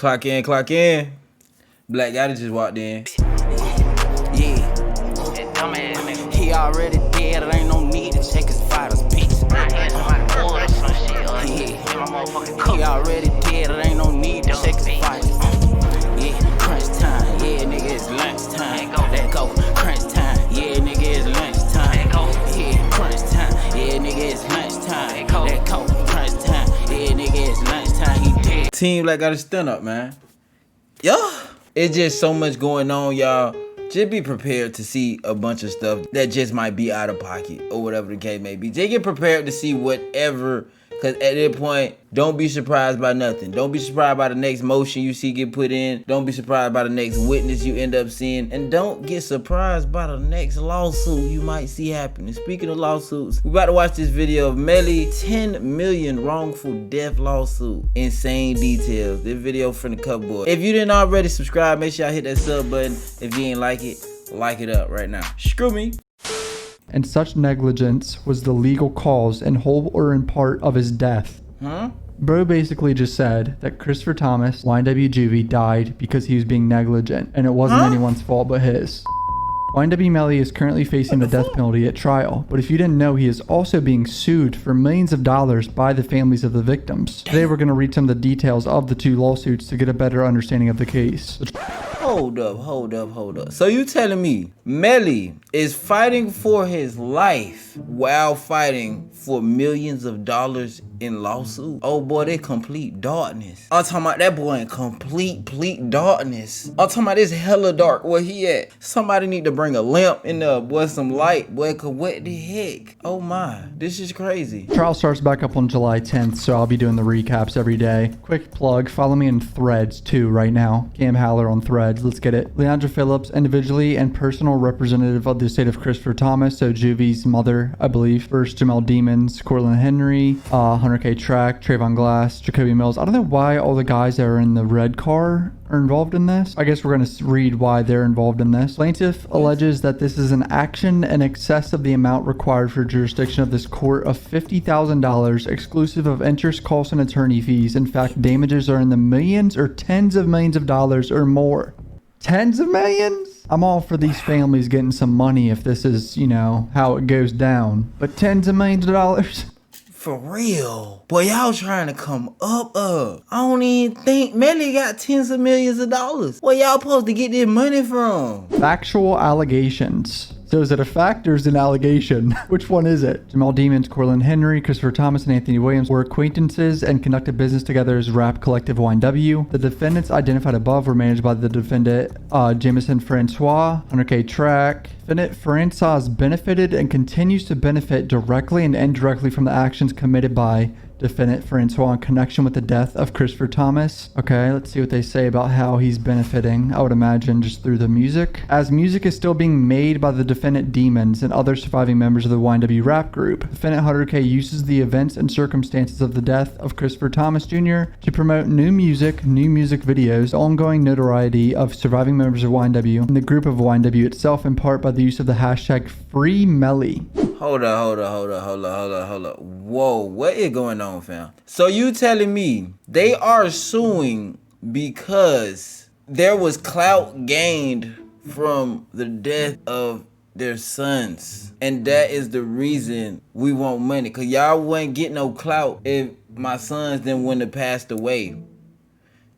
Clock in, clock in. Black guy just walked in. Yeah. He already dead, there ain't no need to check his vitals, bitch. He already dead, there ain't no need to check his vitals. Yeah, crunch time, yeah, nigga, it's lunch time. Let go, crunch time, yeah, nigga, it's lunch time. Yeah, crunch time, yeah, nigga, it's lunch time. Let go, crunch time, yeah, nigga, it's lunch time. He dead. Team Black gotta stand up, man. Yeah. It's just so much going on, y'all. Just be prepared to see a bunch of stuff that just might be out of pocket or whatever the case may be. Just get prepared to see whatever, because at that point, don't be surprised by nothing. Don't be surprised by the next motion you see get put in. Don't be surprised by the next witness you end up seeing. And don't get surprised by the next lawsuit you might see happening. Speaking of lawsuits, we about to watch this video of Mell 10 million wrongful death lawsuit. Insane details. This video from the Cupboard. If you didn't already subscribe, make sure y'all hit that sub button. If you ain't like it up right now. Screw me. And such negligence was the legal cause in whole or in part of his death. Bro basically just said that Christopher Thomas, YNW Juvie, died because he was being negligent, and it wasn't anyone's fault but his. YNW Mell is currently facing the death penalty at trial, but if you didn't know, he is also being sued for millions of dollars by the families of the victims. Today we're going to read some of the details of the two lawsuits to get a better understanding of the case. Hold up. So you telling me Mell is fighting for his life while fighting for millions of dollars in lawsuit? Oh boy, they complete darkness. I'm talking about that boy in complete darkness. I'm talking about this hella dark where he at. Somebody need to bring a lamp in there, boy, some light, boy, cause what the heck? Oh my, this is crazy. Trial starts back up on July 10th, so I'll be doing the recaps every day. Quick plug, follow me in Threads too right now. Cam Haller on Threads, let's get it. Leandra Phillips, individually and personal representative of the estate of Christopher Thomas, so Juvie's mother, I believe. First, Jamal Demons, Corlin Henry, 100K Track, Trayvon Glass, Jacoby Mills. I don't know why all the guys that are in the red car are involved in this. I guess we're going to read why they're involved in this. Plaintiff alleges that this is an action in excess of the amount required for jurisdiction of this court of $50,000 exclusive of interest, costs, and attorney fees. In fact, damages are in the millions or tens of millions of dollars or more. Tens of millions? I'm all for these families getting some money if this is, you know, how it goes down. But tens of millions of dollars? For real. Boy, y'all trying to come up. I don't even think Mell got tens of millions of dollars. Where y'all supposed to get this money from? Factual allegations. So is it a fact or is it an allegation? Which one is it? Jamal Demons, Corlin Henry, Christopher Thomas, and Anthony Williams were acquaintances and conducted business together as rap collective YNW. The defendants identified above were managed by the defendant Jameson Francois, 100K Track. Defendant Francois benefited and continues to benefit directly and indirectly from the actions committed by defendant Francois in connection with the death of Christopher Thomas. Okay, let's see what they say about how he's benefiting. I would imagine just through the music. As music is still being made by the defendant Demons and other surviving members of the YNW rap group, defendant 100K uses the events and circumstances of the death of Christopher Thomas Jr. to promote new music videos, ongoing notoriety of surviving members of YNW, and the group of YNW itself, in part by the use of the hashtag #FreeMell. Hold up. Whoa, what is going on, fam? So you telling me they are suing because there was clout gained from the death of their sons, and that is the reason we want money? Cause y'all wouldn't get no clout if my sons then wouldn't have passed away.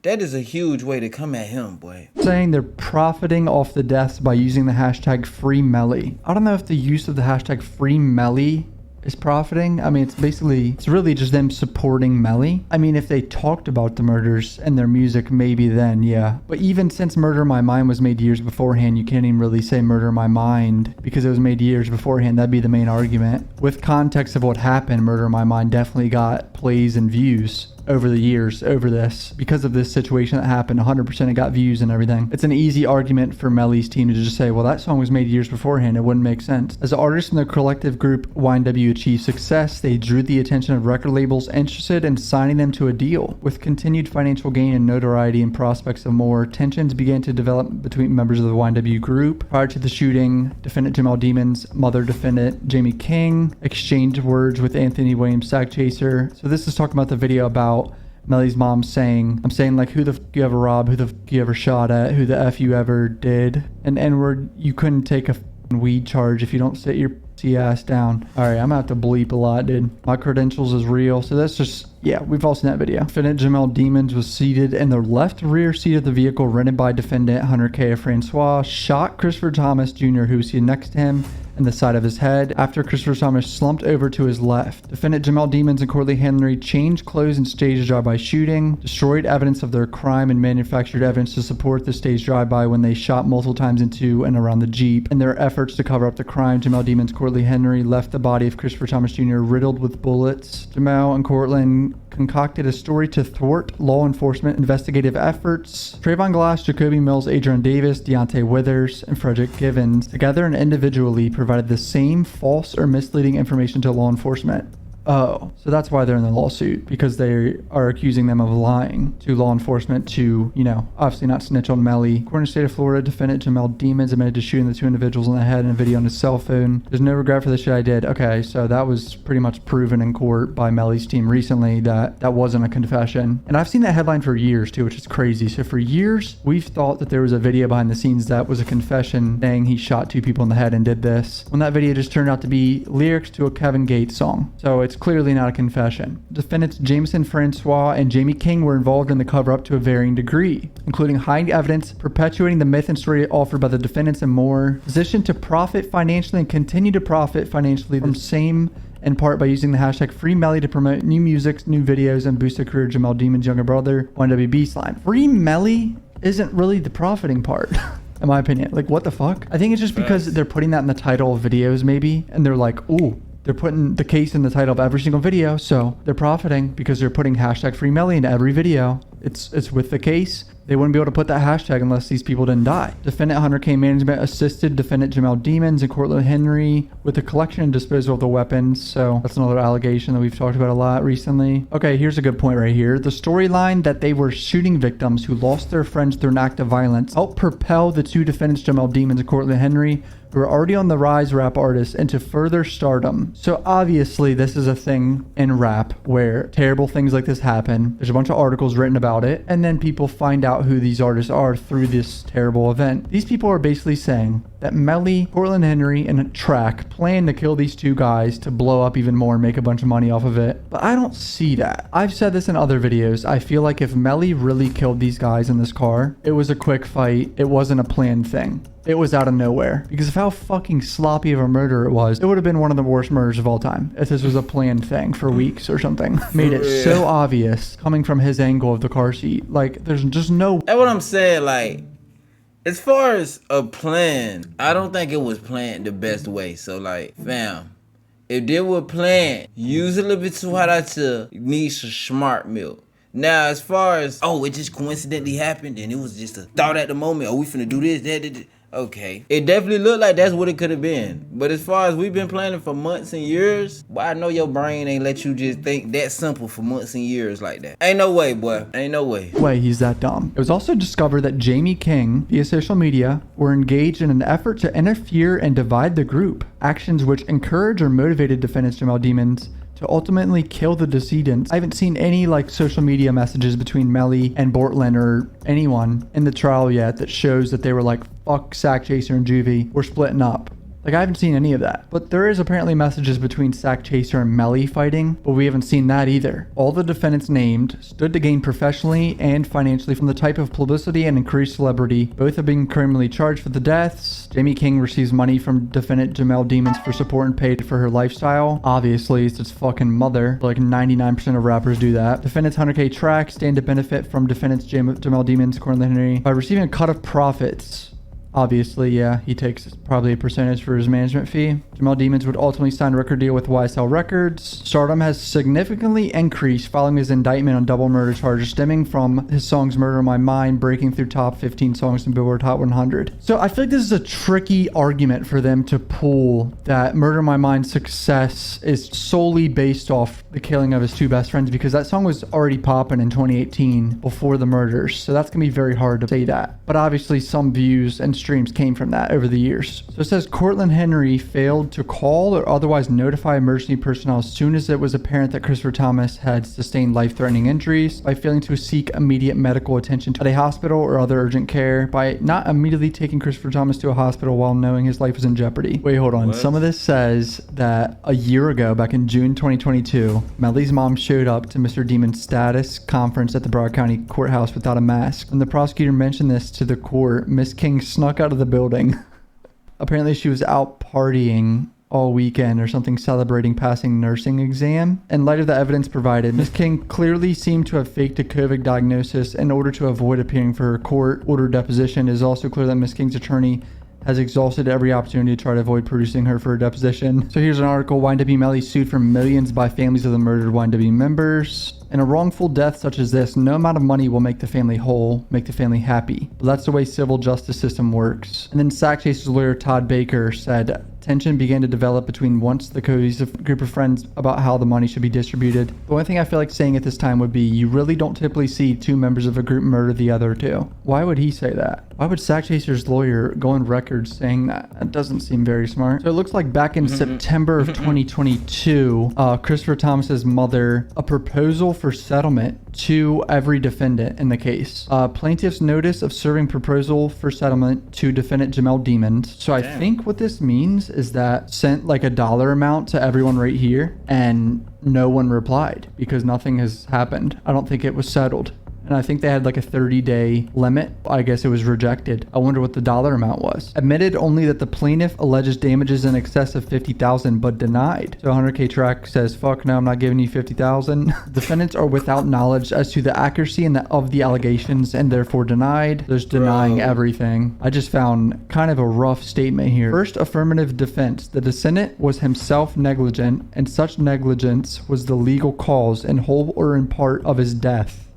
That is a huge way to come at him, boy. Saying they're profiting off the deaths by using the hashtag #FreeMell. I don't know if the use of the hashtag #FreeMell is profiting. I mean, it's really just them supporting Mell. I mean, if they talked about the murders and their music, maybe then, yeah. But even since Murder My Mind was made years beforehand, you can't even really say Murder My Mind because it was made years beforehand. That'd be the main argument. With context of what happened, Murder My Mind definitely got plays and views over the years over this. Because of this situation that happened, 100% it got views and everything. It's an easy argument for Mell's team to just say, well, that song was made years beforehand. It wouldn't make sense. As the artists in their collective group YNW achieved success, they drew the attention of record labels interested in signing them to a deal. With continued financial gain and notoriety and prospects of more, tensions began to develop between members of the YNW group. Prior to the shooting, defendant Jamal Demons, mother defendant Jamie King, exchanged words with Anthony Williams, Sack Chaser. So this is talking about the video about Melly's mom saying, I'm saying like, who the f you ever robbed, who the f you ever shot at, who the f you ever did, an N-word, you couldn't take a weed charge if you don't sit your ass down. All right, I'm gonna have to bleep a lot, dude. My credentials is real. So that's just, yeah, we've all seen that video. Defendant Jamel Demons was seated in the left rear seat of the vehicle rented by defendant Hunter K. Francois, shot Christopher Thomas Jr., who was seated next to him, in the side of his head after Christopher Thomas slumped over to his left. Defendant Jamel Demons and Courtney Henry changed clothes and staged a drive-by shooting, destroyed evidence of their crime, and manufactured evidence to support the staged drive-by when they shot multiple times into and around the Jeep. In their efforts to cover up the crime, Jamel Demons, Courtney Henry left the body of Christopher Thomas Jr. riddled with bullets. Jamel and Cortland concocted a story to thwart law enforcement investigative efforts. Trayvon Glass, Jacoby Mills, Adrian Davis, Deontay Withers, and Frederick Givens, together and individually, provided the same false or misleading information to law enforcement. Oh, so that's why they're in the lawsuit, because they are accusing them of lying to law enforcement to, you know, obviously not snitch on Melly. According to the state of Florida, defendant Jamel Demons admitted to shooting the two individuals in the head in a video on his cell phone. There's no regret for the shit I did. Okay, so that was pretty much proven in court by Melly's team recently that that wasn't a confession. And I've seen that headline for years too, which is crazy. So for years, we've thought that there was a video behind the scenes that was a confession saying he shot two people in the head and did this, when that video just turned out to be lyrics to a Kevin Gates song. So it's clearly not a confession. Defendants Jameson Francois and Jamie King were involved in the cover-up to a varying degree, including hiding evidence, perpetuating the myth and story offered by the defendants, and more. Positioned to profit financially and continue to profit financially from same in part by using the hashtag Free Melly to promote new music, new videos, and boost the career of Jamel Demon's younger brother, YNW Slime. Free Melly isn't really the profiting part. In my opinion. Like, what the fuck? I think it's just because they're putting that in the title of videos maybe, and they're like, ooh, they're putting the case in the title of every single video, so they're profiting because they're putting hashtag Free Melly in every video. It's with the case. They wouldn't be able to put that hashtag unless these people didn't die. Defendant Hunter K. Management assisted defendant Jamel Demons and Courtland Henry with the collection and disposal of the weapons. So that's another allegation that we've talked about a lot recently. Okay, here's a good point right here. The storyline that they were shooting victims who lost their friends through an act of violence helped propel the two defendants Jamel Demons and Courtland Henry, who are already on the rise rap artists, into further stardom. So obviously this is a thing in rap where terrible things like this happen. There's a bunch of articles written about it, and then people find out who these artists are through this terrible event. These people are basically saying that Melly, Courtland Henry, and a track plan to kill these two guys to blow up even more and make a bunch of money off of it. But I don't see that. I've said this in other videos. I feel like if Melly really killed these guys in this car, it was a quick fight. It wasn't a planned thing. It was out of nowhere. Because of how fucking sloppy of a murder it was, it would have been one of the worst murders of all time if this was a planned thing for weeks or something. Made it so obvious coming from his angle of the car seat. Like, there's just no... That's what I'm saying. Like, as far as a plan, I don't think it was planned the best way. So, like, fam, if they were planned, use a little bit too hot to need some smart milk. Now, as far as, oh, it just coincidentally happened and it was just a thought at the moment, oh, we finna do this, that. Okay. It definitely looked like that's what it could have been. But as far as we've been planning for months and years, boy, I know your brain ain't let you just think that simple for months and years like that. Ain't no way, boy. Ain't no way. He's that dumb. It was also discovered that Jamie King, via social media, were engaged in an effort to interfere and divide the group. Actions which encourage or motivated defendants Jamel Demons to ultimately kill the decedents. I haven't seen any like social media messages between Melly and Bortland or anyone in the trial yet that shows that they were like, fuck Sack Chaser and Juvie, we're splitting up. Like, I haven't seen any of that. But there is apparently messages between Sack Chaser and Melly fighting, but we haven't seen that either. All the defendants named stood to gain professionally and financially from the type of publicity and increased celebrity. Both are being criminally charged for the deaths. Jamie King receives money from defendant Jamel Demons for support and paid for her lifestyle. Obviously, it's his fucking mother. Like 99% of rappers do that. Defendants Hunter K. Track stand to benefit from defendants Jamel Demons, Courtland Henry, by receiving a cut of profits. Obviously, yeah, he takes probably a percentage for his management fee. Jamel Demons would ultimately sign a record deal with YSL Records. Stardom has significantly increased following his indictment on double murder charges stemming from his songs Murder in My Mind breaking through top 15 songs in Billboard Hot 100. So I feel like this is a tricky argument for them to pull, that Murder in My Mind's success is solely based off the killing of his two best friends, because that song was already popping in 2018 before the murders. So that's going to be very hard to say that. But obviously some views and streams came from that over the years. So it says Cortland Henry failed to call or otherwise notify emergency personnel as soon as it was apparent that Christopher Thomas had sustained life-threatening injuries, by failing to seek immediate medical attention at a hospital or other urgent care, by not immediately taking Christopher Thomas to a hospital while knowing his life was in jeopardy. Wait, hold on. What? Some of this says that a year ago, back in June 2022, Mellie's mom showed up to Mr. Demon's status conference at the Broward County Courthouse without a mask. When the prosecutor mentioned this to the court, Miss King snuck out of the building. Apparently she was out partying all weekend or something, celebrating passing nursing exam. In light of the evidence provided, Ms. King clearly seemed to have faked a COVID diagnosis in order to avoid appearing for her court-ordered deposition. It is also clear that Ms. King's attorney has exhausted every opportunity to try to avoid producing her for a deposition. So here's an article. YNW Mell sued for millions by families of the murdered YNW members. In a wrongful death such as this, no amount of money will make the family whole, make the family happy. But that's the way civil justice system works. And then Sack Chase's lawyer Todd Baker said tension began to develop between once the cohesive group of friends about how the money should be distributed. The only thing I feel like saying at this time would be, you really don't typically see two members of a group murder the other two. Why would he say that? Why would Sack Chaser's lawyer go on record saying that? That doesn't seem very smart. So it looks like back in September of 2022, Christopher Thomas's mother, a proposal for settlement to every defendant in the case. Plaintiff's notice of serving proposal for settlement to defendant Jamel Demons. So I think what this means is that sent like a dollar amount to everyone right here, and no one replied because nothing has happened. I don't think it was settled. And I think they had like a 30-day limit. I guess it was rejected. I wonder what the dollar amount was. Admitted only that the plaintiff alleges damages in excess of $50,000, but denied. So 100K Track says, fuck no, I'm not giving you $50,000. Defendants are without knowledge as to the accuracy of the allegations and therefore denied. There's denying everything. I just found kind of a rough statement here. First affirmative defense. The decedent was himself negligent, and such negligence was the legal cause in whole or in part of his death.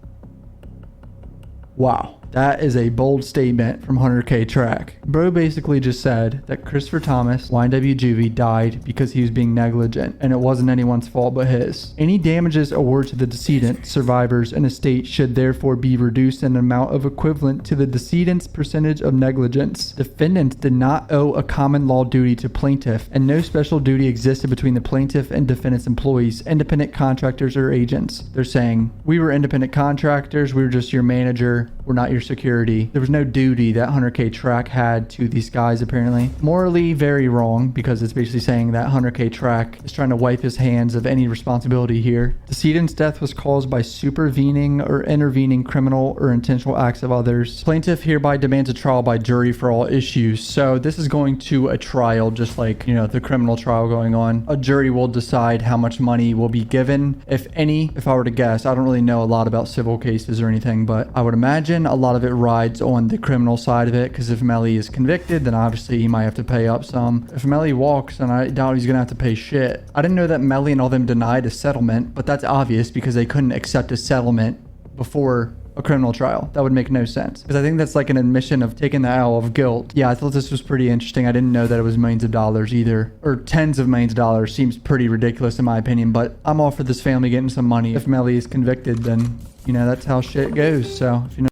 Wow, that is a bold statement from 100K Track. Bro basically just said that Christopher Thomas, YNW Juvie, died because he was being negligent, and it wasn't anyone's fault but his. Any damages awarded to the decedent, survivors, and estate should therefore be reduced in an amount of equivalent to the decedent's percentage of negligence. Defendants did not owe a common law duty to plaintiff, and no special duty existed between the plaintiff and defendant's employees, independent contractors, or agents. They're saying, we were independent contractors, we were just your manager, we're not your security. There was no duty that 100K Track had to these guys, apparently. Morally very wrong, because it's basically saying that 100K Track is trying to wipe his hands of any responsibility here. Decedent's death was caused by supervening or intervening criminal or intentional acts of others. Plaintiff hereby demands a trial by jury for all issues. So this is going to a trial, just like, you know, the criminal trial going on. A jury will decide how much money will be given, if any. If I were to guess, I don't really know a lot about civil cases or anything, but I would imagine a lot of it rides on the criminal side of it, because if Melly is convicted, then obviously he might have to pay up some. If Melly walks, then I doubt he's gonna have to pay shit. I didn't know that Melly and all them denied a settlement, but that's obvious because they couldn't accept a settlement before a criminal trial. That would make no sense, because I think that's like an admission of taking the L of guilt. Yeah, I thought this was pretty interesting. I didn't know that it was millions of dollars either, or tens of millions of dollars. Seems pretty ridiculous in my opinion, but I'm all for this family getting some money. If Melly is convicted, then, you know, that's how shit goes. So, if you know.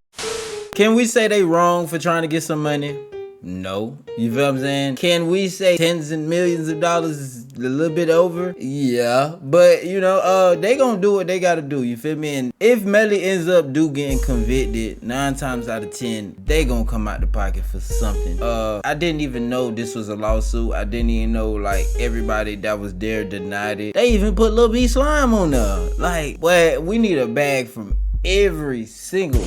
Can we say they wrong for trying to get some money? No. You feel what I'm saying? Can we say tens and millions of dollars is a little bit over? Yeah. But, you know, they gonna do what they gotta do. You feel me? And if Melly ends up getting convicted, 9 times out of 10, they gonna come out the pocket for something. I didn't even know this was a lawsuit. I didn't even know, like, everybody that was there denied it. They even put Lil B Slime on there. Like, well, we need a bag from every single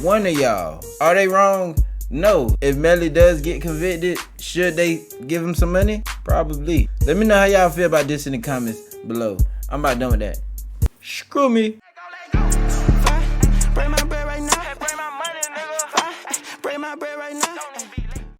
one of y'all. Are they wrong? No. If Melly does get convicted, should they give him some money? Probably. Let me know how y'all feel about this in the comments below. I'm about done with that. Screw me.